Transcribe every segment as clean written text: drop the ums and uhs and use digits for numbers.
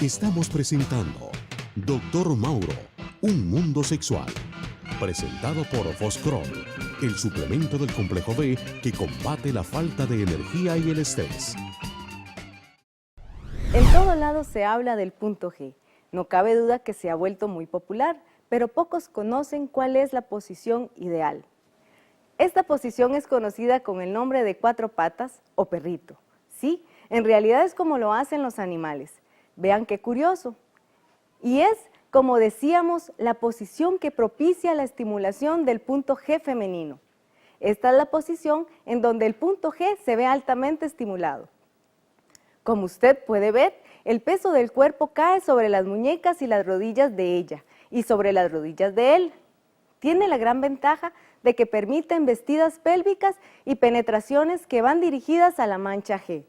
Estamos presentando Doctor Mauro, un mundo sexual. Presentado por Foscrol, el suplemento del complejo B que combate la falta de energía y el estrés. En todo lado se habla del punto G. No cabe duda que se ha vuelto muy popular, pero pocos conocen cuál es la posición ideal. Esta posición es conocida con el nombre de 4 patas o perrito. Sí, en realidad es como lo hacen los animales. Vean qué curioso. Y es, como decíamos, la posición que propicia la estimulación del punto G femenino. Esta es la posición en donde el punto G se ve altamente estimulado. Como usted puede ver, el peso del cuerpo cae sobre las muñecas y las rodillas de ella y sobre las rodillas de él. Tiene la gran ventaja de que permite embestidas pélvicas y penetraciones que van dirigidas a la mancha G,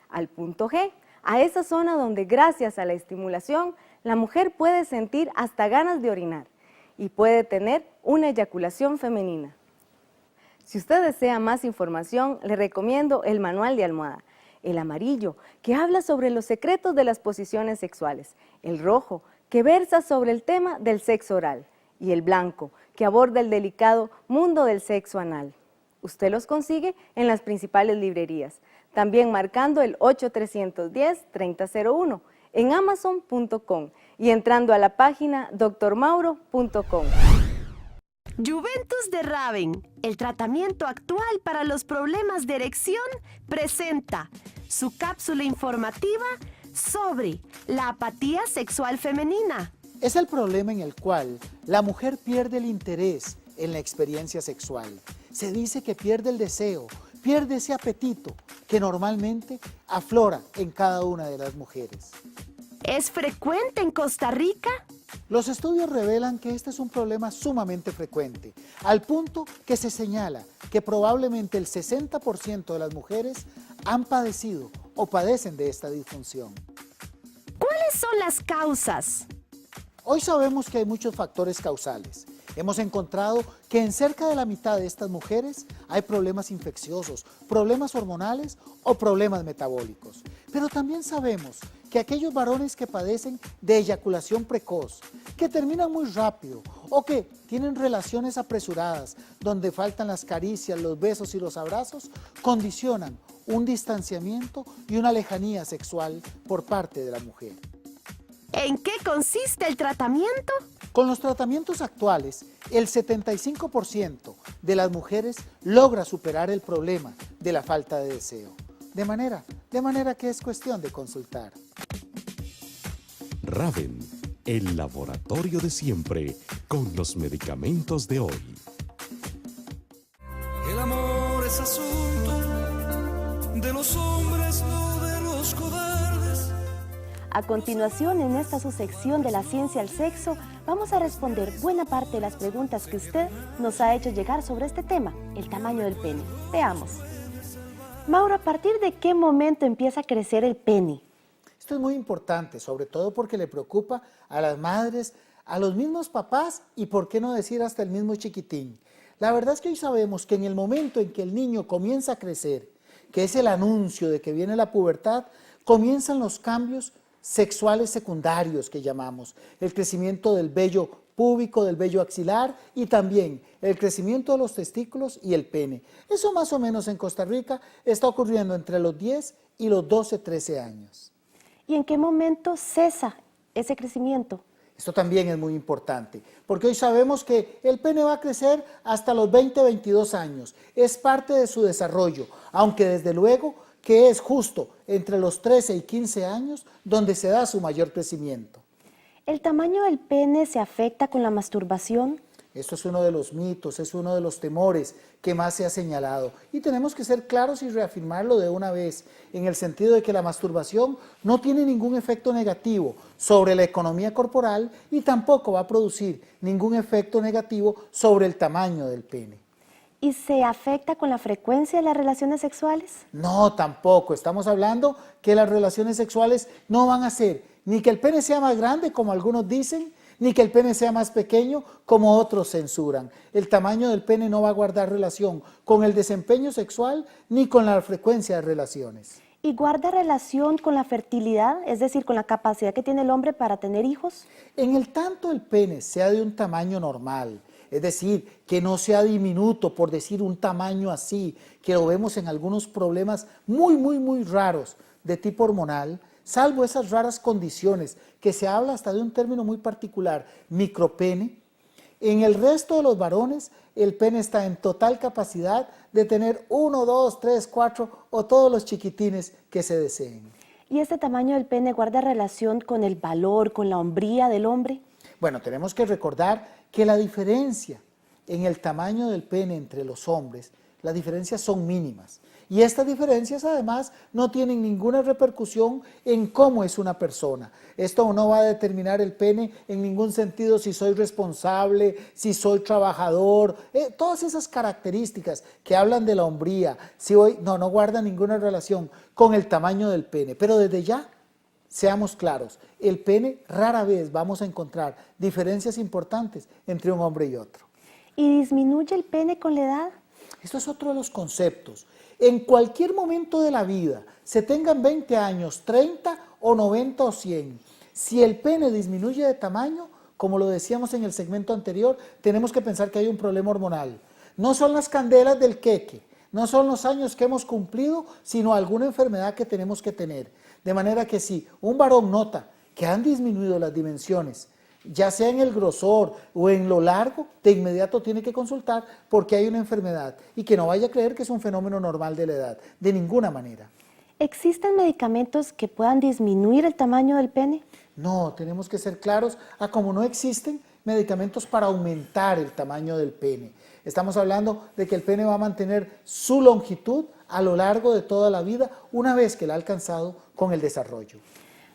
al punto G, a esa zona donde gracias a la estimulación la mujer puede sentir hasta ganas de orinar y puede tener una eyaculación femenina. Si usted desea más información, le recomiendo el manual de almohada, el amarillo, que habla sobre los secretos de las posiciones sexuales, el rojo, que versa sobre el tema del sexo oral, y el blanco, que aborda el delicado mundo del sexo anal. Usted los consigue en las principales librerías, también marcando el 8310-3001 en amazon.com y entrando a la página drmauro.com. Juventus de Raven, el tratamiento actual para los problemas de erección, presenta su cápsula informativa sobre la apatía sexual femenina. Es el problema en el cual la mujer pierde el interés en la experiencia sexual. Se dice que pierde el deseo, pierde ese apetito que normalmente aflora en cada una de las mujeres. ¿Es frecuente en Costa Rica? Los estudios revelan que este es un problema sumamente frecuente, al punto que se señala que probablemente el 60% de las mujeres han padecido o padecen de esta disfunción. ¿Cuáles son las causas? Hoy sabemos que hay muchos factores causales. Hemos encontrado que en cerca de la mitad de estas mujeres hay problemas infecciosos, problemas hormonales o problemas metabólicos. Pero también sabemos que aquellos varones que padecen de eyaculación precoz, que terminan muy rápido o que tienen relaciones apresuradas, donde faltan las caricias, los besos y los abrazos, condicionan un distanciamiento y una lejanía sexual por parte de la mujer. ¿En qué consiste el tratamiento? Con los tratamientos actuales, el 75% de las mujeres logra superar el problema de la falta de deseo. De manera que es cuestión de consultar. Raven, el laboratorio de siempre, con los medicamentos de hoy. El amor es asunto de los hombres, no de los cobardes. A continuación, en esta subsección de la ciencia al sexo, vamos a responder buena parte de las preguntas que usted nos ha hecho llegar sobre este tema, el tamaño del pene. Veamos. Mauro, ¿a partir de qué momento empieza a crecer el pene? Esto es muy importante, sobre todo porque le preocupa a las madres, a los mismos papás y, por qué no decir, hasta el mismo chiquitín. La verdad es que hoy sabemos que en el momento en que el niño comienza a crecer, que es el anuncio de que viene la pubertad, comienzan los cambios sexuales secundarios que llamamos, el crecimiento del vello púbico, del vello axilar y también el crecimiento de los testículos y el pene. Eso más o menos en Costa Rica está ocurriendo entre los 10 y los 12, 13 años. ¿Y en qué momento cesa ese crecimiento? Esto también es muy importante, porque hoy sabemos que el pene va a crecer hasta los 20, 22 años. Es parte de su desarrollo, aunque desde luego que es justo entre los 13 y 15 años donde se da su mayor crecimiento. ¿El tamaño del pene se afecta con la masturbación? Esto es uno de los mitos, es uno de los temores que más se ha señalado. Y tenemos que ser claros y reafirmarlo de una vez, en el sentido de que la masturbación no tiene ningún efecto negativo sobre la economía corporal y tampoco va a producir ningún efecto negativo sobre el tamaño del pene. ¿Y se afecta con la frecuencia de las relaciones sexuales? No, tampoco. Estamos hablando que las relaciones sexuales no van a ser ni que el pene sea más grande, como algunos dicen, ni que el pene sea más pequeño, como otros censuran. El tamaño del pene no va a guardar relación con el desempeño sexual ni con la frecuencia de relaciones. ¿Y guarda relación con la fertilidad, es decir, con la capacidad que tiene el hombre para tener hijos? En el tanto el pene sea de un tamaño normal, es decir, que no sea diminuto, por decir un tamaño así, que lo vemos en algunos problemas muy raros de tipo hormonal, salvo esas raras condiciones, que se habla hasta de un término muy particular, micropene. En el resto de los varones, el pene está en total capacidad de tener 1, 2, 3, 4 o todos los chiquitines que se deseen. ¿Y este tamaño del pene guarda relación con el valor, con la hombría del hombre? Bueno, tenemos que recordar que la diferencia en el tamaño del pene entre los hombres, las diferencias son mínimas. Y estas diferencias además no tienen ninguna repercusión en cómo es una persona. Esto no va a determinar el pene en ningún sentido si soy responsable, si soy trabajador, todas esas características que hablan de la hombría, no guarda ninguna relación con el tamaño del pene. Pero desde ya, seamos claros, el pene rara vez vamos a encontrar diferencias importantes entre un hombre y otro. ¿Y disminuye el pene con la edad? Esto es otro de los conceptos. En cualquier momento de la vida, se tengan 20 años, 30 o 90 o 100, si el pene disminuye de tamaño, como lo decíamos en el segmento anterior, tenemos que pensar que hay un problema hormonal. No son las candelas del queque, no son los años que hemos cumplido, sino alguna enfermedad que tenemos que tener. De manera que si un varón nota que han disminuido las dimensiones, ya sea en el grosor o en lo largo, de inmediato tiene que consultar porque hay una enfermedad y que no vaya a creer que es un fenómeno normal de la edad, de ninguna manera. ¿Existen medicamentos que puedan disminuir el tamaño del pene? No, tenemos que ser claros, como no existen medicamentos para aumentar el tamaño del pene. Estamos hablando de que el pene va a mantener su longitud a lo largo de toda la vida una vez que la ha alcanzado con el desarrollo.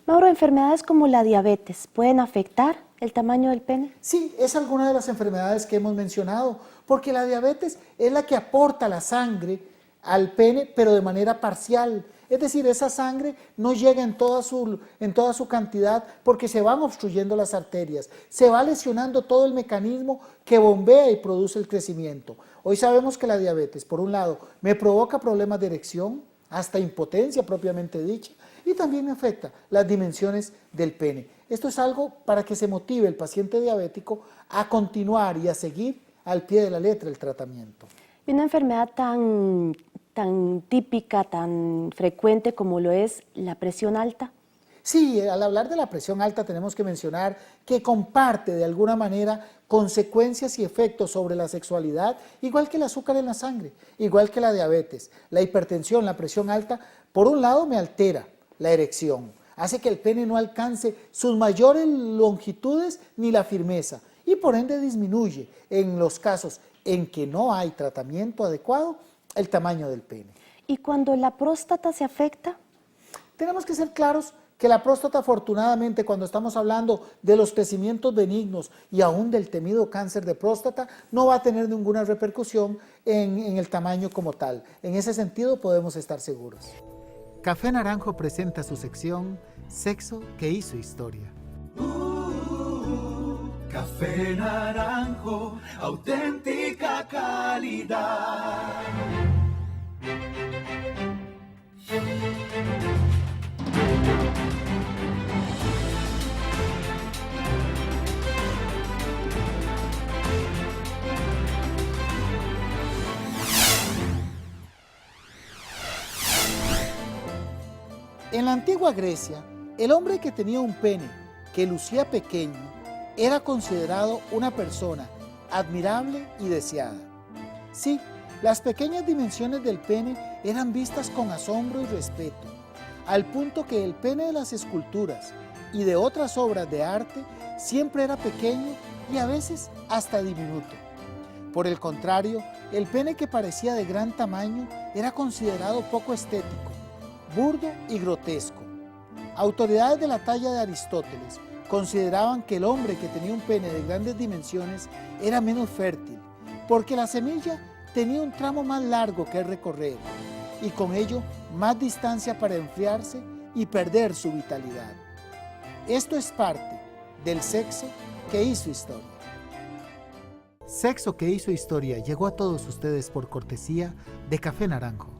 Mauro, ¿enfermedades como la diabetes pueden afectar el tamaño del pene? Sí, es alguna de las enfermedades que hemos mencionado, porque la diabetes es la que aporta la sangre al pene, pero de manera parcial. Es decir, esa sangre no llega en toda su cantidad porque se van obstruyendo las arterias, se va lesionando todo el mecanismo que bombea y produce el crecimiento. Hoy sabemos que la diabetes, por un lado, me provoca problemas de erección, hasta impotencia propiamente dicha, y también me afecta las dimensiones del pene. Esto es algo para que se motive el paciente diabético a continuar y a seguir al pie de la letra el tratamiento. Y una enfermedad tan típica, tan frecuente como lo es la presión alta. Sí, al hablar de la presión alta tenemos que mencionar que comparte de alguna manera consecuencias y efectos sobre la sexualidad, igual que el azúcar en la sangre, igual que la diabetes. La hipertensión, la presión alta, por un lado me altera la erección, hace que el pene no alcance sus mayores longitudes ni la firmeza y por ende disminuye en los casos en que no hay tratamiento adecuado el tamaño del pene. ¿Y cuando la próstata se afecta? Tenemos que ser claros que la próstata, afortunadamente, cuando estamos hablando de los crecimientos benignos y aún del temido cáncer de próstata, no va a tener ninguna repercusión en el tamaño como tal. En ese sentido podemos estar seguros. Café Naranjo presenta su sección Sexo que hizo historia. Café Naranjo, auténtica calidad. En la antigua Grecia, el hombre que tenía un pene que lucía pequeño era considerado una persona admirable y deseada. Sí, las pequeñas dimensiones del pene eran vistas con asombro y respeto, al punto que el pene de las esculturas y de otras obras de arte siempre era pequeño y a veces hasta diminuto. Por el contrario, el pene que parecía de gran tamaño era considerado poco estético, burdo y grotesco. Autoridades de la talla de Aristóteles consideraban que el hombre que tenía un pene de grandes dimensiones era menos fértil, porque la semilla tenía un tramo más largo que recorrer y con ello más distancia para enfriarse y perder su vitalidad. Esto es parte del sexo que hizo historia. Sexo que hizo historia llegó a todos ustedes por cortesía de Café Naranjo.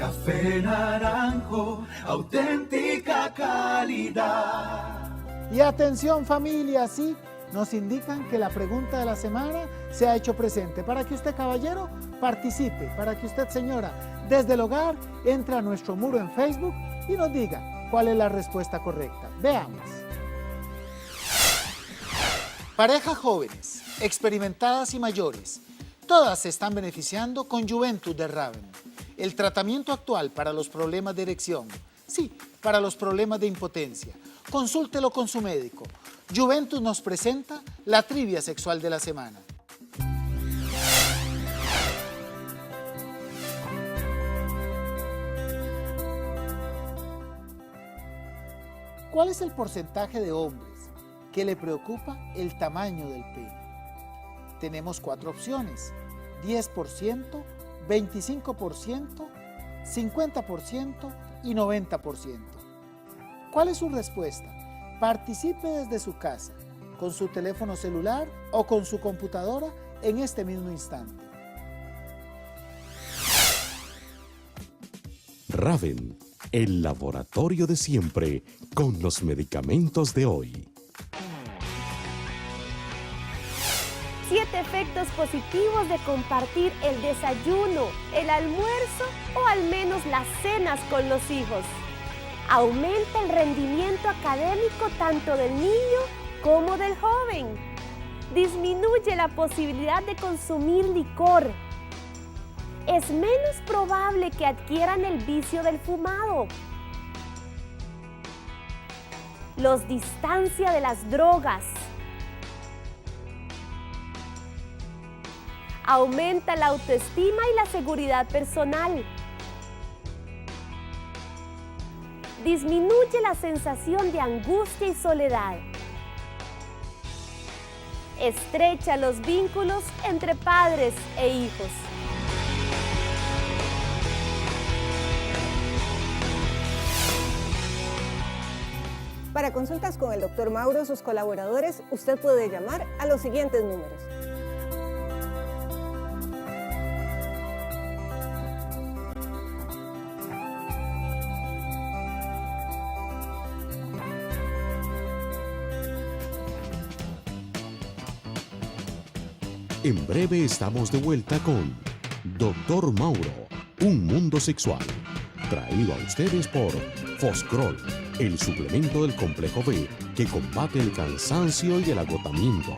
Café Naranjo, auténtica calidad. Y atención familia, sí, nos indican que la pregunta de la semana se ha hecho presente. Para que usted, caballero, participe, para que usted, señora, desde el hogar, entre a nuestro muro en Facebook y nos diga cuál es la respuesta correcta. Veamos. Parejas jóvenes, experimentadas y mayores, todas se están beneficiando con Juventus de Raven. El tratamiento actual para los problemas de erección, sí, para los problemas de impotencia. Consúltelo con su médico. Juventus nos presenta la trivia sexual de la semana. ¿Cuál es el porcentaje de hombres que le preocupa el tamaño del pene? Tenemos 4 opciones: 10%, 25%, 50% y 90%. ¿Cuál es su respuesta? Participe desde su casa, con su teléfono celular o con su computadora en este mismo instante. Raven, el laboratorio de siempre con los medicamentos de hoy. 7 efectos positivos de compartir el desayuno, el almuerzo o al menos las cenas con los hijos. Aumenta el rendimiento académico tanto del niño como del joven. Disminuye la posibilidad de consumir licor. Es menos probable que adquieran el vicio del fumado. Los distancia de las drogas. Aumenta la autoestima y la seguridad personal. Disminuye la sensación de angustia y soledad. Estrecha los vínculos entre padres e hijos. Para consultas con el Dr. Mauro o sus colaboradores, usted puede llamar a los siguientes números. En breve estamos de vuelta con Dr. Mauro, un mundo sexual. Traído a ustedes por Foscrol, el suplemento del complejo B que combate el cansancio y el agotamiento.